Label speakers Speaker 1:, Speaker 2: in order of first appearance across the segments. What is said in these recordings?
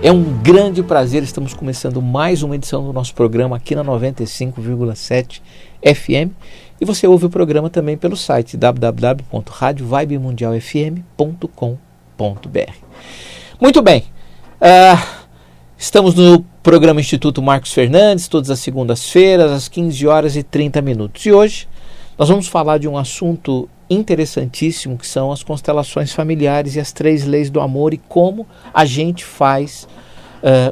Speaker 1: É um grande prazer, estamos começando mais uma edição do nosso programa aqui na 95,7 FM e você ouve o programa também pelo site www.radiovibemundialfm.com.br. Muito bem, estamos no programa Instituto Marcos Fernandes, todas as segundas-feiras, às 15 horas e 30 minutos. E hoje nós vamos falar de um assunto interessantíssimo, que são as constelações familiares e as 3 leis do amor e como a gente faz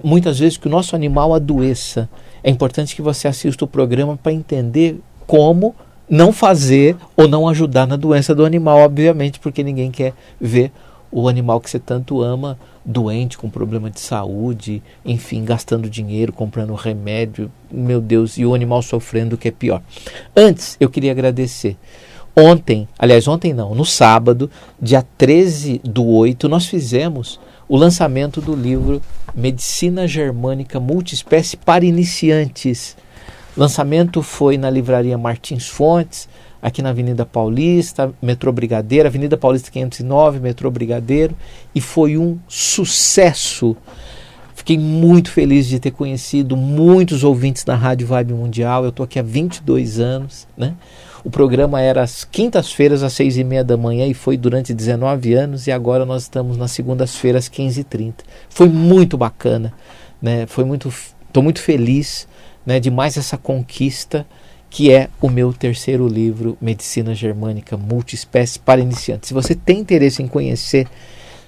Speaker 1: muitas vezes que o nosso animal adoeça. É importante que você assista o programa para entender como não fazer ou não ajudar na doença do animal, obviamente, porque ninguém quer ver o animal que você tanto ama doente, com problema de saúde, enfim, gastando dinheiro, comprando remédio, meu Deus, e o animal sofrendo, o que é pior. Antes, eu queria agradecer. No sábado, dia 13/8, nós fizemos o lançamento do livro Medicina Germânica Multiespécie para Iniciantes. O lançamento foi na livraria Martins Fontes, aqui na Avenida Paulista, Metrô Brigadeiro, Avenida Paulista 509, Metrô Brigadeiro, e foi um sucesso. Fiquei muito feliz de ter conhecido muitos ouvintes da Rádio Vibe Mundial. Eu estou aqui há 22 anos, né? O programa era às quintas-feiras, às 6h30 da manhã, e foi durante 19 anos, e agora nós estamos nas segundas-feiras, às 15h30. Foi muito bacana, né? Estou muito feliz, né, de mais essa conquista, que é o meu terceiro livro, Medicina Germânica Multiespécie para Iniciantes. Se você tem interesse em conhecer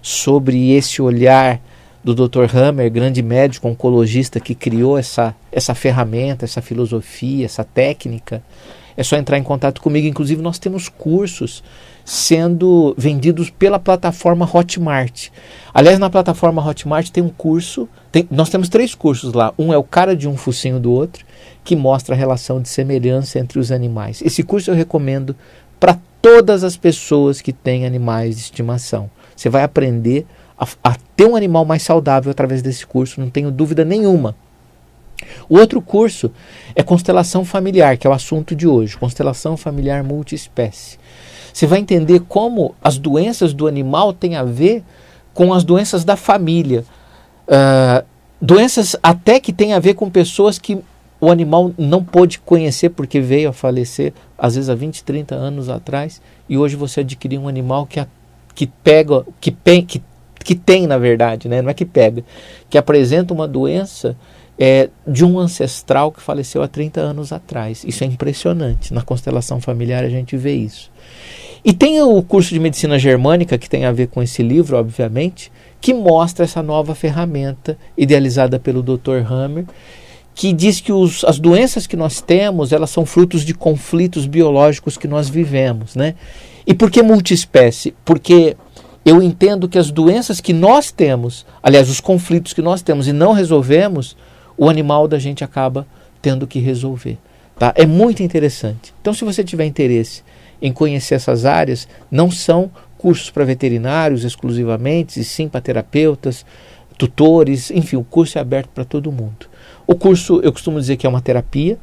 Speaker 1: sobre esse olhar do Dr. Hammer, grande médico oncologista que criou essa ferramenta, essa filosofia, essa técnica, é só entrar em contato comigo. Inclusive nós temos cursos sendo vendidos pela plataforma Hotmart. Aliás, na plataforma Hotmart tem um curso, nós temos 3 cursos lá. Um é o cara de um focinho do outro, que mostra a relação de semelhança entre os animais. Esse curso eu recomendo para todas as pessoas que têm animais de estimação. Você vai aprender a ter um animal mais saudável através desse curso, não tenho dúvida nenhuma. O outro curso é Constelação Familiar, que é o assunto de hoje, Constelação Familiar Multiespécie. Você vai entender como as doenças do animal têm a ver com as doenças da família. Doenças até que têm a ver com pessoas que o animal não pôde conhecer porque veio a falecer, às vezes há 20, 30 anos atrás, e hoje você adquiriu um animal que tem, na verdade, né? Não é que pega, que apresenta uma doença de um ancestral que faleceu há 30 anos atrás. Isso é impressionante. Na constelação familiar a gente vê isso. E tem o curso de Medicina Germânica, que tem a ver com esse livro, obviamente, que mostra essa nova ferramenta idealizada pelo Dr. Hammer, que diz que as doenças que nós temos, elas são frutos de conflitos biológicos que nós vivemos, né? E por que multiespécie? Porque eu entendo que as doenças que nós temos, aliás, os conflitos que nós temos e não resolvemos, o animal da gente acaba tendo que resolver. Tá? É muito interessante. Então, se você tiver interesse em conhecer essas áreas, não são cursos para veterinários exclusivamente, e sim para terapeutas, tutores, enfim, o curso é aberto para todo mundo. O curso, eu costumo dizer que é uma terapia,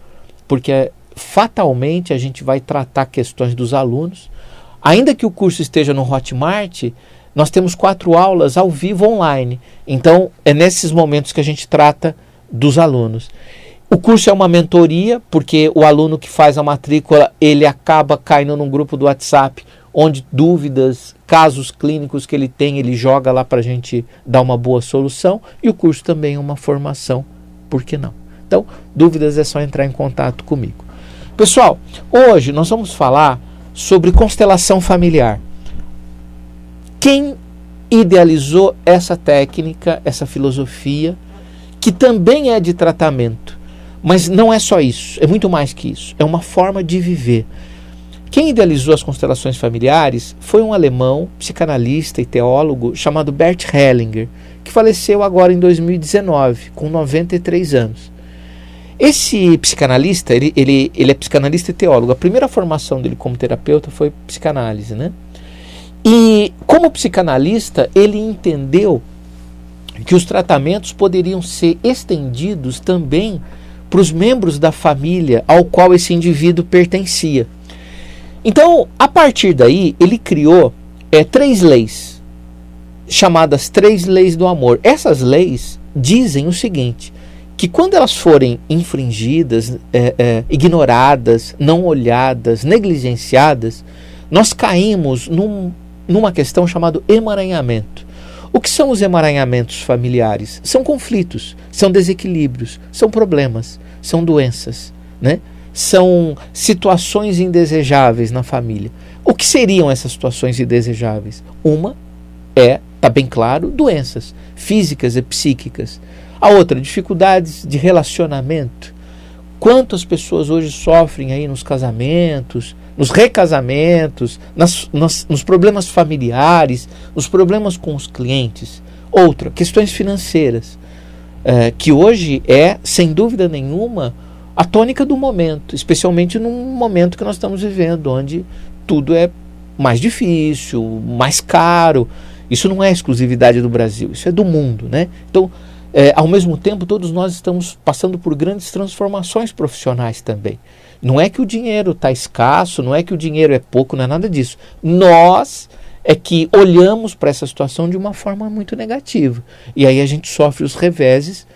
Speaker 1: porque fatalmente a gente vai tratar questões dos alunos. Ainda que o curso esteja no Hotmart, nós temos 4 aulas ao vivo online. Então, é nesses momentos que a gente trata dos alunos. O curso é uma mentoria, porque o aluno que faz a matrícula, ele acaba caindo num grupo do WhatsApp, onde dúvidas, casos clínicos que ele tem, ele joga lá para a gente dar uma boa solução. E o curso também é uma formação, por que não? Então, dúvidas é só entrar em contato comigo. Pessoal, hoje nós vamos falar sobre constelação familiar. Quem idealizou essa técnica, essa filosofia, que também é de tratamento, mas não é só isso, é muito mais que isso, é uma forma de viver. Quem idealizou as constelações familiares foi um alemão, psicanalista e teólogo chamado Bert Hellinger, que faleceu agora em 2019, com 93 anos. Esse psicanalista, ele é psicanalista e teólogo. A primeira formação dele como terapeuta foi psicanálise, né? E como psicanalista, ele entendeu que os tratamentos poderiam ser estendidos também para os membros da família ao qual esse indivíduo pertencia. Então, a partir daí, ele criou 3 leis, chamadas 3 leis do amor. Essas leis, dizem o seguinte, que quando elas forem infringidas, ignoradas, não olhadas, negligenciadas, nós caímos numa questão chamada emaranhamento. O que são os emaranhamentos familiares? São conflitos, são desequilíbrios, são problemas, são doenças, né? São situações indesejáveis na família. O que seriam essas situações indesejáveis? Uma está bem claro, doenças físicas e psíquicas. A outra, dificuldades de relacionamento. Quantas pessoas hoje sofrem aí nos casamentos, nos recasamentos, nos problemas familiares, nos problemas com os clientes. Outra, questões financeiras, que hoje é, sem dúvida nenhuma, a tônica do momento, especialmente num momento que nós estamos vivendo, onde tudo é mais difícil, mais caro. Isso não é exclusividade do Brasil, isso é do mundo, né? Então, ao mesmo tempo, todos nós estamos passando por grandes transformações profissionais também. Não é que o dinheiro está escasso, não é que o dinheiro é pouco, não é nada disso. Nós é que olhamos para essa situação de uma forma muito negativa. E aí a gente sofre os reveses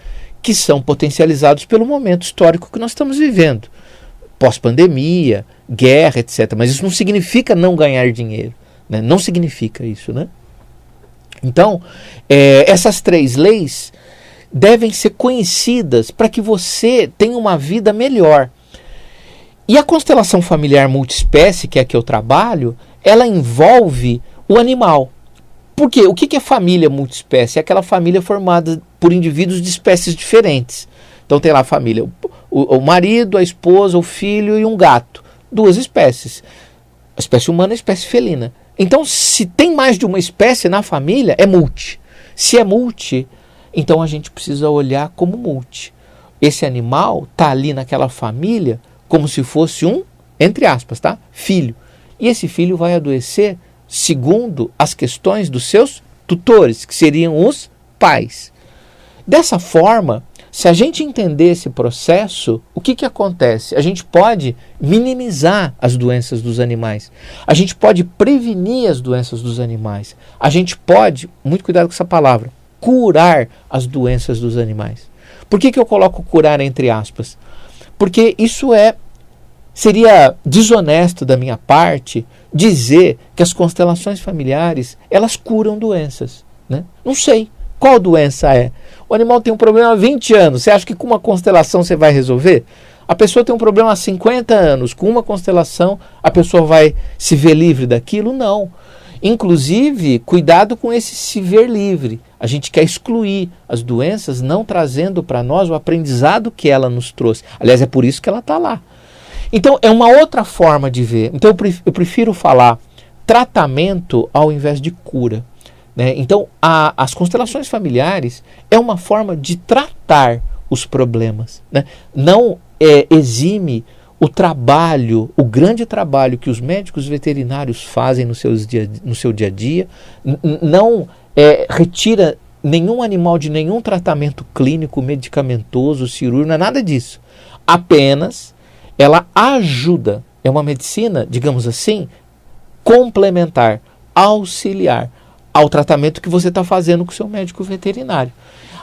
Speaker 1: que são potencializados pelo momento histórico que nós estamos vivendo. Pós-pandemia, guerra, etc. Mas isso não significa não ganhar dinheiro, né? Não significa isso, né? Então, essas 3 leis devem ser conhecidas para que você tenha uma vida melhor. E a constelação familiar multiespécie, que é a que eu trabalho, ela envolve o animal. Por quê? O que é família multiespécie? É aquela família formada por indivíduos de espécies diferentes. Então tem lá a família, o marido, a esposa, o filho e um gato. 2 espécies. A espécie humana e a espécie felina. Então, se tem mais de uma espécie na família, é multi. Se é multi, então a gente precisa olhar como multi. Esse animal está ali naquela família como se fosse um, entre aspas, tá? Filho. E esse filho vai adoecer segundo as questões dos seus tutores, que seriam os pais. Dessa forma, se a gente entender esse processo, o que acontece? A gente pode minimizar as doenças dos animais. A gente pode prevenir as doenças dos animais. A gente pode, muito cuidado com essa palavra, curar as doenças dos animais. Por que eu coloco curar entre aspas? Porque isso seria desonesto da minha parte dizer que as constelações familiares, elas curam doenças, né? Não sei qual doença é. O animal tem um problema há 20 anos. Você acha que com uma constelação você vai resolver? A pessoa tem um problema há 50 anos. Com uma constelação a pessoa vai se ver livre daquilo? Não. Inclusive, cuidado com esse se ver livre. A gente quer excluir as doenças, não trazendo para nós o aprendizado que ela nos trouxe. Aliás, é por isso que ela está lá. Então, é uma outra forma de ver. Então, eu prefiro falar tratamento ao invés de cura, né? Então, as constelações familiares é uma forma de tratar os problemas, né? Não exime o trabalho, o grande trabalho que os médicos veterinários fazem no seu dia a dia, não retira nenhum animal de nenhum tratamento clínico, medicamentoso, cirúrgico, não é nada disso. Apenas ela ajuda, é uma medicina, digamos assim, complementar, auxiliar ao tratamento que você está fazendo com o seu médico veterinário.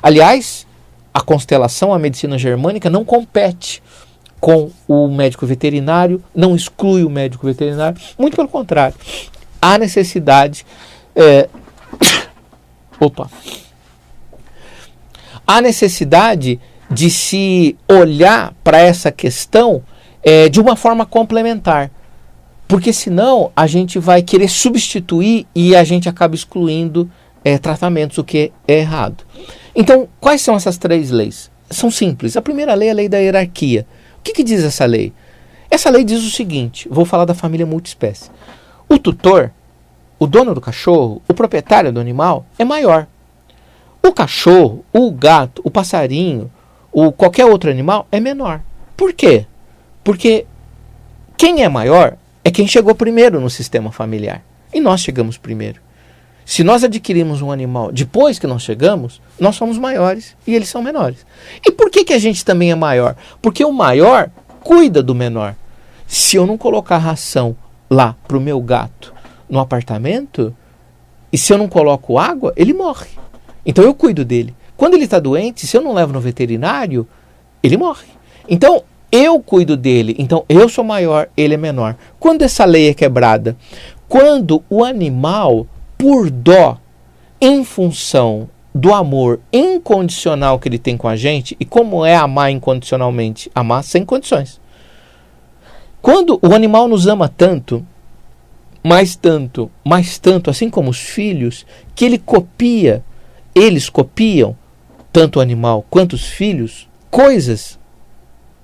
Speaker 1: Aliás, a constelação, a medicina germânica, não compete com o médico veterinário, não exclui o médico veterinário, muito pelo contrário. Há necessidade... Há necessidade de se olhar para essa questão de uma forma complementar. Porque senão a gente vai querer substituir e a gente acaba excluindo tratamentos, o que é errado. Então, quais são essas 3 leis? São simples. A primeira lei é a lei da hierarquia. O que diz essa lei? Essa lei diz o seguinte, vou falar da família multiespécie. O tutor, o dono do cachorro, o proprietário do animal é maior. O cachorro, o gato, o passarinho, qualquer outro animal é menor. Por quê? Porque quem é maior é quem chegou primeiro no sistema familiar. E nós chegamos primeiro. Se nós adquirimos um animal depois que nós chegamos, nós somos maiores e eles são menores. E por que a gente também é maior? Porque o maior cuida do menor. Se eu não colocar ração lá para o meu gato no apartamento, e se eu não coloco água, ele morre. Então eu cuido dele. Quando ele está doente, se eu não levo no veterinário, ele morre. Então, eu cuido dele. Então, eu sou maior, ele é menor. Quando essa lei é quebrada? Quando o animal, por dó, em função do amor incondicional que ele tem com a gente, e como é amar incondicionalmente? Amar sem condições. Quando o animal nos ama tanto, mais tanto, assim como os filhos, que eles copiam, tanto o animal quanto os filhos, coisas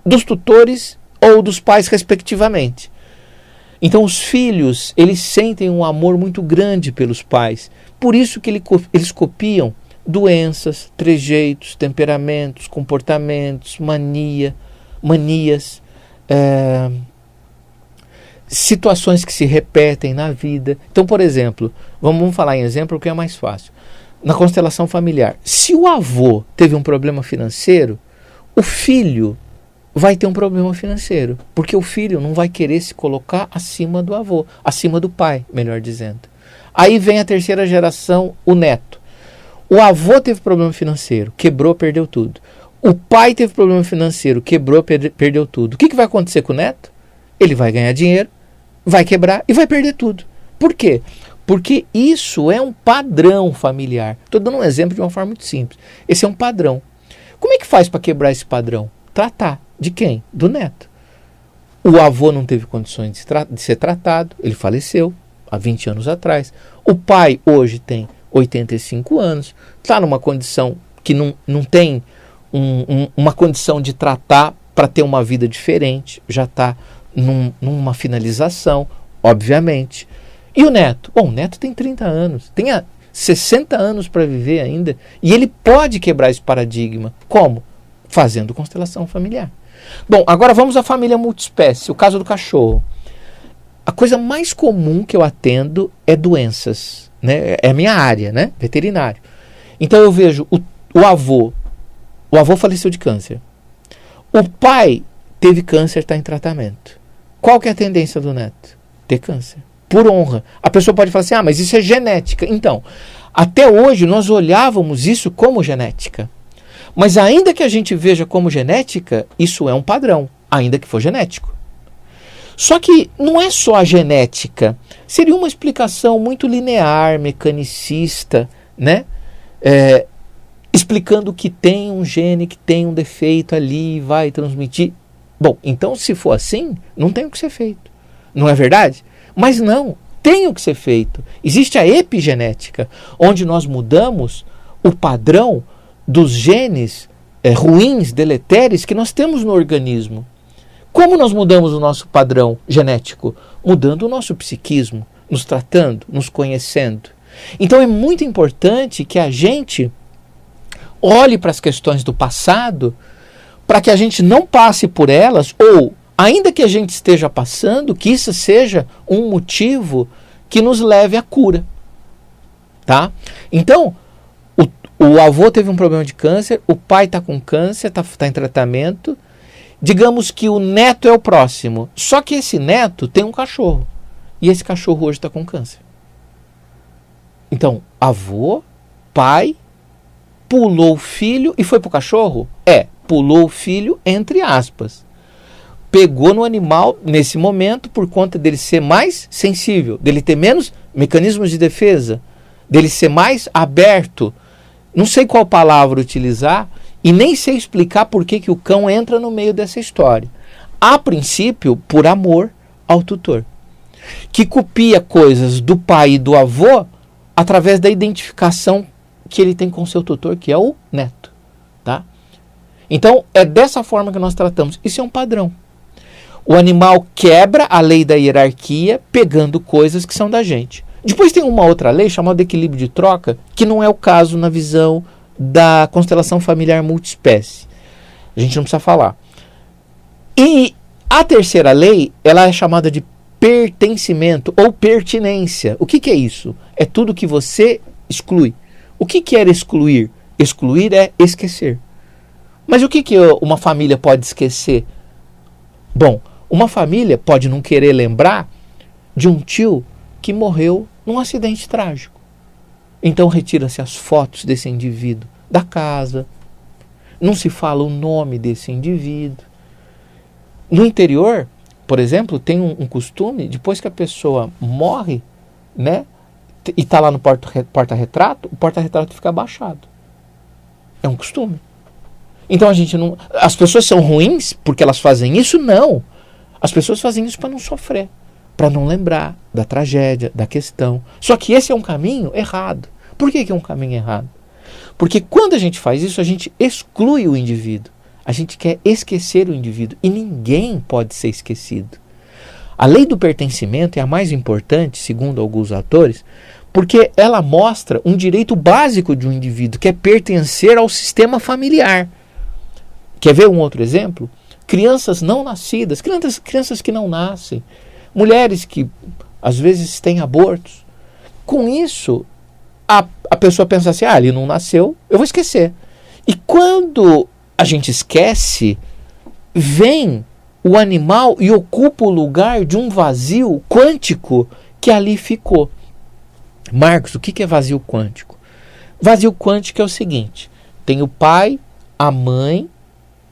Speaker 1: dos tutores ou dos pais respectivamente. Então os filhos, eles sentem um amor muito grande pelos pais. Por isso que eles copiam doenças, trejeitos, temperamentos, comportamentos, manias, situações que se repetem na vida. Então, por exemplo, vamos falar em exemplo que é mais fácil. Na constelação familiar, se o avô teve um problema financeiro, o filho vai ter um problema financeiro, porque o filho não vai querer se colocar acima do avô, acima do pai, melhor dizendo. Aí vem a terceira geração, o neto. O avô teve problema financeiro, quebrou, perdeu tudo. O pai teve problema financeiro, quebrou, perdeu tudo. O que vai acontecer com o neto? Ele vai ganhar dinheiro, vai quebrar e vai perder tudo. Por quê? Porque isso é um padrão familiar. Estou dando um exemplo de uma forma muito simples. Esse é um padrão. Como é que faz para quebrar esse padrão? Tratar. De quem? Do neto. O avô não teve condições de ser tratado, ele faleceu há 20 anos atrás. O pai hoje tem 85 anos, está numa condição que não tem uma condição de tratar para ter uma vida diferente, já está numa finalização, obviamente. E o neto? Bom, o neto tem 30 anos, tem 60 anos para viver ainda, e ele pode quebrar esse paradigma. Como? Fazendo constelação familiar. Bom, agora vamos à família multiespécie, o caso do cachorro. A coisa mais comum que eu atendo é doenças, né? É a minha área, né? Veterinário. Então eu vejo o avô faleceu de câncer. O pai teve câncer, está em tratamento. Qual que é a tendência do neto? Ter câncer. Por honra. A pessoa pode falar assim, mas isso é genética. Então, até hoje nós olhávamos isso como genética. Mas ainda que a gente veja como genética, isso é um padrão, ainda que for genético. Só que não é só a genética. Seria uma explicação muito linear, mecanicista, né? Explicando que tem um gene, que tem um defeito ali e vai transmitir. Bom, então se for assim, não tem o que ser feito. Não é verdade? Mas não, tem o que ser feito. Existe a epigenética, onde nós mudamos o padrão dos genes ruins, deletérios que nós temos no organismo. Como nós mudamos o nosso padrão genético? Mudando o nosso psiquismo, nos tratando, nos conhecendo. Então é muito importante que a gente olhe para as questões do passado para que a gente não passe por elas, ou, ainda que a gente esteja passando, que isso seja um motivo que nos leve à cura. Tá? Então, o avô teve um problema de câncer, o pai está com câncer, está em tratamento. Digamos que o neto é o próximo. Só que esse neto tem um cachorro. E esse cachorro hoje está com câncer. Então, avô, pai, pulou o filho e foi para o cachorro? Pulou o filho entre aspas. Pegou no animal nesse momento por conta dele ser mais sensível, dele ter menos mecanismos de defesa, dele ser mais aberto. Não sei qual palavra utilizar e nem sei explicar por que o cão entra no meio dessa história. A princípio, por amor ao tutor, que copia coisas do pai e do avô através da identificação que ele tem com seu tutor, que é o neto. Tá? Então, é dessa forma que nós tratamos. Isso é um padrão. O animal quebra a lei da hierarquia pegando coisas que são da gente. Depois tem uma outra lei chamada equilíbrio de troca, que não é o caso na visão da constelação familiar multiespécie. A gente não precisa falar. E a terceira lei, ela é chamada de pertencimento ou pertinência. O que é isso? É tudo que você exclui. O que é excluir? Excluir é esquecer. Mas o que uma família pode esquecer? Bom, uma família pode não querer lembrar de um tio que morreu num acidente trágico. Então retira-se as fotos desse indivíduo da casa, não se fala o nome desse indivíduo. No interior, por exemplo, tem um costume, depois que a pessoa morre, né, e está lá no porta-retrato, o porta-retrato fica abaixado. É um costume. Então a gente não... As pessoas são ruins porque elas fazem isso? Não. As pessoas fazem isso para não sofrer, para não lembrar da tragédia, da questão. Só que esse é um caminho errado. Por que é um caminho errado? Porque quando a gente faz isso, a gente exclui o indivíduo. A gente quer esquecer o indivíduo. E ninguém pode ser esquecido. A lei do pertencimento é a mais importante, segundo alguns autores, porque ela mostra um direito básico de um indivíduo, que é pertencer ao sistema familiar. Quer ver um outro exemplo? Crianças não nascidas, crianças que não nascem, mulheres que às vezes têm abortos. Com isso, a pessoa pensa assim, ele não nasceu, eu vou esquecer. E quando a gente esquece, vem o animal e ocupa o lugar de um vazio quântico que ali ficou. Marcos, o que é vazio quântico? Vazio quântico é o seguinte: tem o pai, a mãe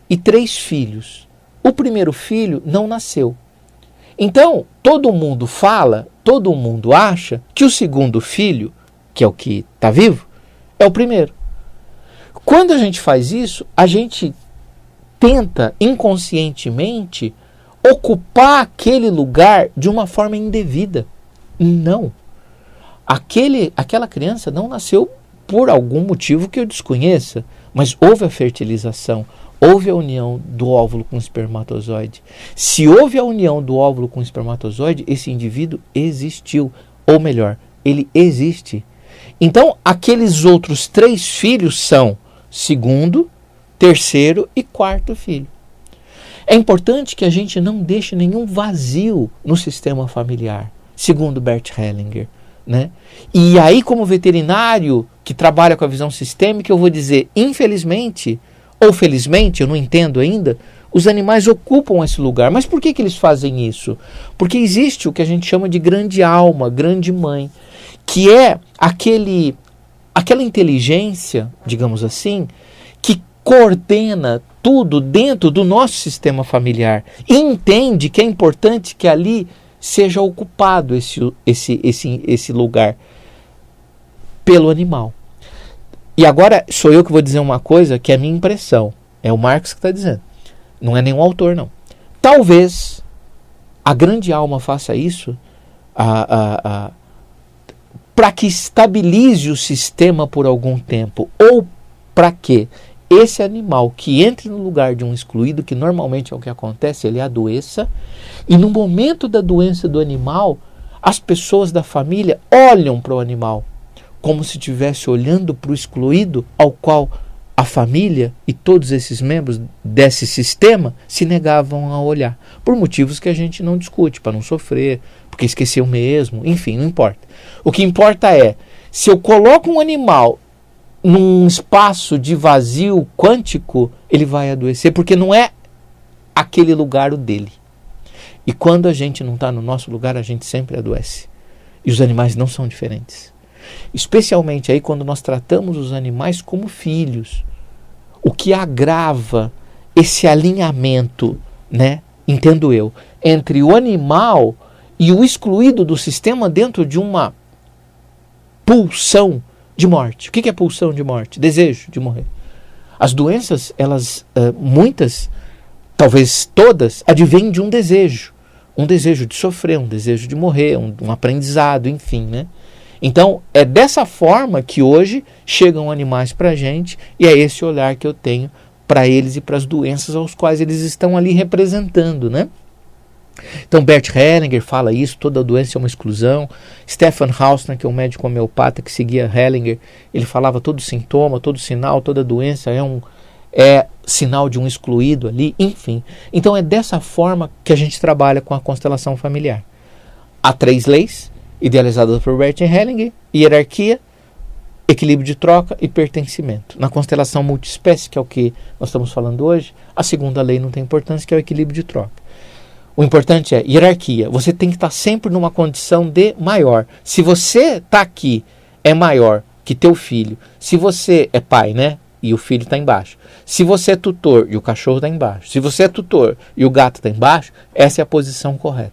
Speaker 1: e 3 filhos. O primeiro filho não nasceu. Então, todo mundo fala, todo mundo acha que o segundo filho, que é o que está vivo, é o primeiro. Quando a gente faz isso, a gente tenta inconscientemente ocupar aquele lugar de uma forma indevida. Não. Aquela criança não nasceu por algum motivo que eu desconheça, mas houve a fertilização, houve a união do óvulo com o espermatozoide. Se houve a união do óvulo com o espermatozoide, esse indivíduo existiu. Ou melhor, ele existe. Então, aqueles outros 3 filhos são segundo, terceiro e quarto filho. É importante que a gente não deixe nenhum vazio no sistema familiar, segundo Bert Hellinger, né? E aí, como veterinário que trabalha com a visão sistêmica, eu vou dizer, infelizmente, ou felizmente, eu não entendo ainda, os animais ocupam esse lugar. Mas por que eles fazem isso? Porque existe o que a gente chama de grande alma, grande mãe, que é aquela inteligência, digamos assim, que coordena tudo dentro do nosso sistema familiar e entende que é importante que ali seja ocupado esse lugar pelo animal. E agora sou eu que vou dizer uma coisa que é a minha impressão. É o Marx que está dizendo. Não é nenhum autor, não. Talvez a grande alma faça isso para que estabilize o sistema por algum tempo. Ou para que esse animal que entre no lugar de um excluído, que normalmente é o que acontece, ele adoeça, e no momento da doença do animal, as pessoas da família olham para o animal como se estivesse olhando para o excluído, ao qual a família e todos esses membros desse sistema se negavam a olhar, por motivos que a gente não discute, para não sofrer, porque esqueceu mesmo, enfim, não importa. O que importa é, se eu coloco um animal num espaço de vazio quântico, ele vai adoecer, porque não é aquele lugar o dele. E quando a gente não está no nosso lugar, a gente sempre adoece. E os animais não são diferentes. Especialmente aí quando nós tratamos os animais como filhos. O que agrava esse alinhamento, né, entendo eu, entre o animal e o excluído do sistema dentro de uma pulsão de morte. O que é pulsão de morte? Desejo de morrer. As doenças, elas, muitas, talvez todas, advêm de um desejo. Um desejo de sofrer, um desejo de morrer, um aprendizado, enfim, né? Então, é dessa forma que hoje chegam animais para a gente, e é esse olhar que eu tenho para eles e para as doenças aos quais eles estão ali representando, né? Então, Bert Hellinger fala isso, toda doença é uma exclusão. Stefan Hausner, que é um médico homeopata que seguia Hellinger, ele falava todo sintoma, todo sinal, toda doença é sinal de um excluído ali, enfim. Então, é dessa forma que a gente trabalha com a constelação familiar. Há 3 leis, idealizadas por Bert Hellinger: hierarquia, equilíbrio de troca e pertencimento. Na constelação multiespécie, que é o que nós estamos falando hoje, a segunda lei não tem importância, que é o equilíbrio de troca. O importante é hierarquia. Você tem que estar sempre numa condição de maior. Se você está aqui, é maior que teu filho. Se você é pai, né? e o filho está embaixo. Se você é tutor e o cachorro está embaixo. Se você é tutor e o gato está embaixo, essa é a posição correta.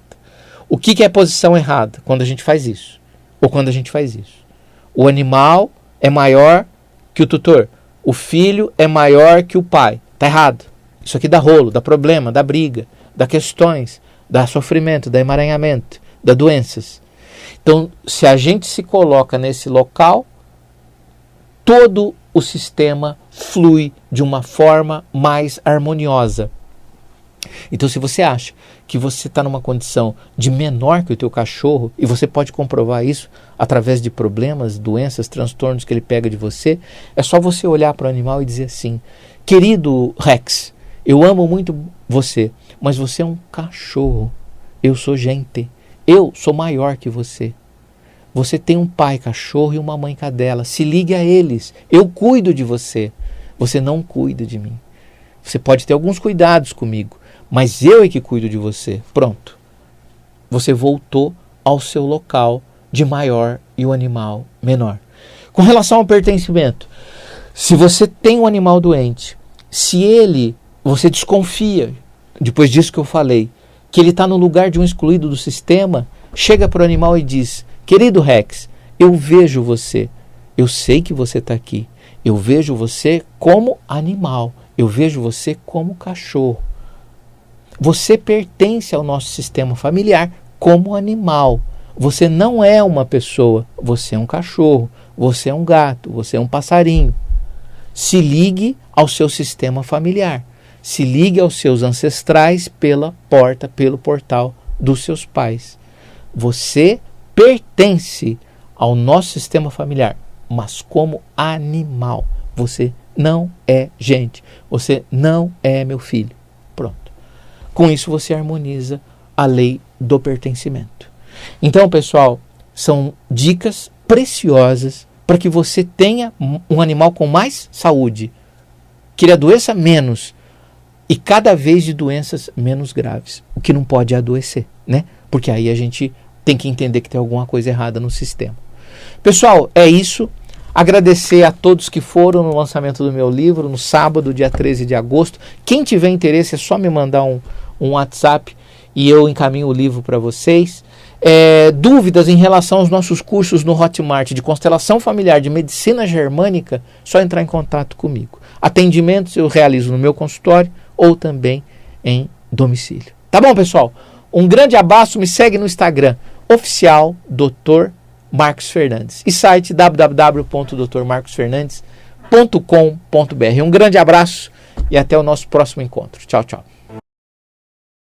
Speaker 1: O que é a posição errada? Quando a gente faz isso. Ou quando a gente faz isso. O animal é maior que o tutor. O filho é maior que o pai. Está errado. Isso aqui dá rolo, dá problema, dá briga, dá questões, dá sofrimento, dá emaranhamento, dá doenças. Então, se a gente se coloca nesse local, todo o sistema flui de uma forma mais harmoniosa. Então, se você acha que você está numa condição de menor que o teu cachorro, e você pode comprovar isso através de problemas, doenças, transtornos que ele pega de você, é só você olhar para o animal e dizer assim: querido Rex, eu amo muito você, mas você é um cachorro. Eu sou gente. Eu sou maior que você. Você tem um pai cachorro e uma mãe cadela. Se ligue a eles. Eu cuido de você. Você não cuida de mim. Você pode ter alguns cuidados comigo, mas eu é que cuido de você. Pronto. Você voltou ao seu local de maior e o animal menor. Com relação ao pertencimento, se você tem um animal doente, se você desconfia, depois disso que eu falei, que ele está no lugar de um excluído do sistema, chega para o animal e diz: querido Rex, eu vejo você, eu sei que você está aqui, eu vejo você como animal, eu vejo você como cachorro. Você pertence ao nosso sistema familiar como animal. Você não é uma pessoa, você é um cachorro, você é um gato, você é um passarinho. Se ligue ao seu sistema familiar. Se ligue aos seus ancestrais pela porta, pelo portal dos seus pais. Você pertence ao nosso sistema familiar, mas como animal. Você não é gente. Você não é meu filho. Pronto. Com isso você harmoniza a lei do pertencimento. Então, pessoal, são dicas preciosas para que você tenha um animal com mais saúde, que ele adoeça menos e cada vez de doenças menos graves. O que não pode é adoecer, né? Porque aí a gente tem que entender que tem alguma coisa errada no sistema. Pessoal, é isso. Agradecer a todos que foram no lançamento do meu livro, no sábado, dia 13 de agosto. Quem tiver interesse é só me mandar um WhatsApp e eu encaminho o livro para vocês. Dúvidas em relação aos nossos cursos no Hotmart de constelação familiar, de medicina germânica, só entrar em contato comigo. Atendimentos eu realizo no meu consultório ou também em domicílio. Tá bom, pessoal? Um grande abraço, me segue no Instagram, oficial Dr. Marcos Fernandes, e site www.drmarcosfernandes.com.br. Um grande abraço e até o nosso próximo encontro. Tchau, tchau.